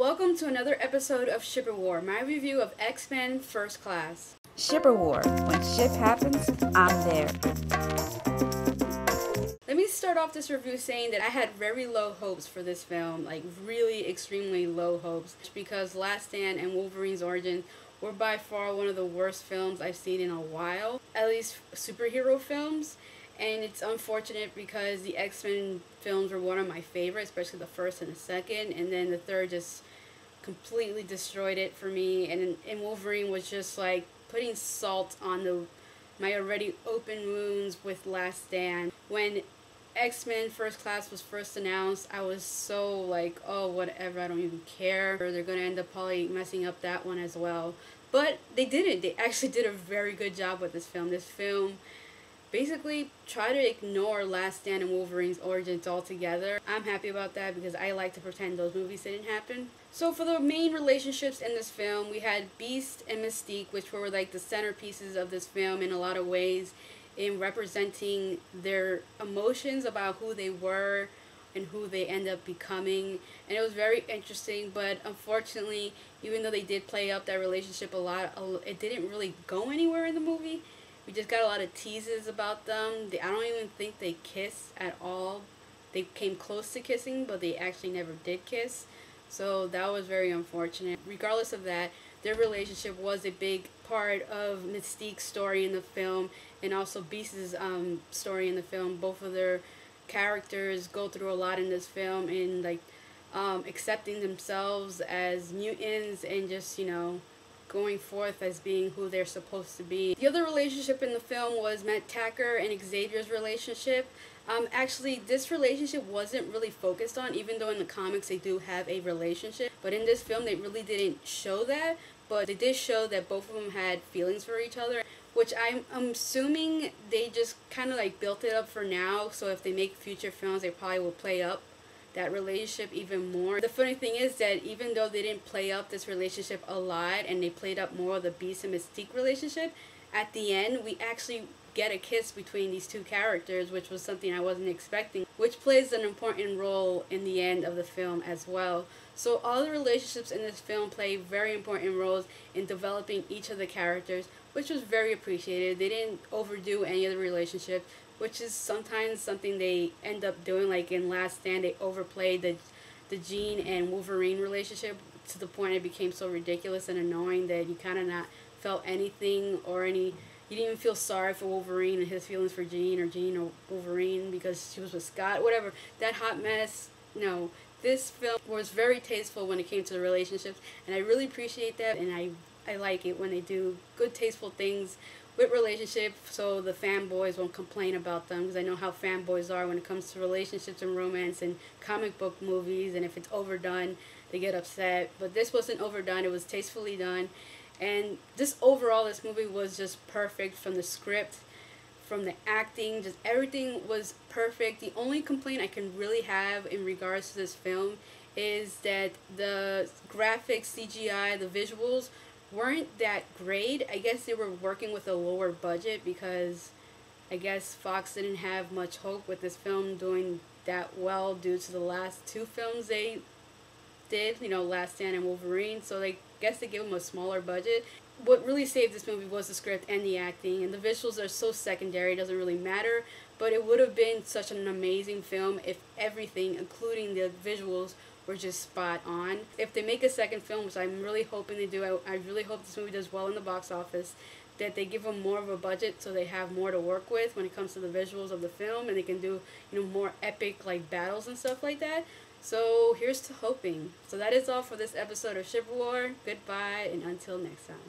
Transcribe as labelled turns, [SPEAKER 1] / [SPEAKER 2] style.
[SPEAKER 1] Welcome to another episode of Shipper War, my review of X-Men First Class.
[SPEAKER 2] Shipper War. When ship happens, I'm there.
[SPEAKER 1] Let me start off this review saying that I had very low hopes for this film, like really extremely low hopes, because Last Stand and Wolverine's Origin were by far one of the worst films I've seen in a while, at least superhero films. And it's unfortunate because the X-Men films were one of my favorites, especially the first and the second, and then the third just completely destroyed it for me. And Wolverine was just like putting salt on my already open wounds with Last Stand. When X-Men First Class was first announced, I was so like, oh, whatever, I don't even care. They're going to end up probably messing up that one as well. But they didn't. They actually did a very good job with this film. This film basically try to ignore Last Stand and Wolverine's Origins altogether. I'm happy about that because I like to pretend those movies didn't happen. So for the main relationships in this film, we had Beast and Mystique, which were like the centerpieces of this film in a lot of ways, in representing their emotions about who they were and who they end up becoming. And it was very interesting, but unfortunately, even though they did play up that relationship a lot, it didn't really go anywhere in the movie. We just got a lot of teases about them. I don't even think they kissed at all. They came close to kissing, but they actually never did kiss. So that was very unfortunate. Regardless of that, their relationship was a big part of Mystique's story in the film, and also Beast's story in the film. Both of their characters go through a lot in this film, and like accepting themselves as mutants and just, you know, going forth as being who they're supposed to be. The other relationship in the film was Matt Tacker and Xavier's relationship. Actually, this relationship wasn't really focused on, even though in the comics they do have a relationship. But in this film, they really didn't show that. But they did show that both of them had feelings for each other, which I'm assuming they just kind of like built it up for now. So if they make future films, they probably will play up that relationship even more. The funny thing is that even though they didn't play up this relationship a lot and they played up more of the Beast and Mystique relationship, at the end we actually get a kiss between these two characters, which was something I wasn't expecting, which plays an important role in the end of the film as well. So all the relationships in this film play very important roles in developing each of the characters, which was very appreciated. They didn't overdo any of the relationships, which is sometimes something they end up doing. Like in Last Stand, they overplayed the Jean and Wolverine relationship to the point it became so ridiculous and annoying that you kind of not felt anything or you didn't even feel sorry for Wolverine and his feelings for Jean or Wolverine because she was with Scott, whatever. That hot mess, no. This film was very tasteful when it came to the relationships, and I really appreciate that, and I like it when they do good, tasteful things with relationships, so the fanboys won't complain about them, because I know how fanboys are when it comes to relationships and romance and comic book movies, and if it's overdone, they get upset. But this wasn't overdone, it was tastefully done, and just overall, this movie was just perfect, from the script, from the acting, just everything was perfect. The only complaint I can really have in regards to this film is that the graphics, CGI, the visuals weren't that great. I guess they were working with a lower budget because I guess Fox didn't have much hope with this film doing that well due to the last two films they did, you know, Last Stand and Wolverine. So they guess they gave them a smaller budget. What really saved this movie was the script and the acting, and the visuals are so secondary, it doesn't really matter. But it would have been such an amazing film if everything, including the visuals, were just spot on. If they make a second film, which I'm really hoping they do, I really hope this movie does well in the box office, that they give them more of a budget so they have more to work with when it comes to the visuals of the film, and they can do, you know, more epic like battles and stuff like that. So here's to hoping. So that is all for this episode of Shipper War. Goodbye, and until next time.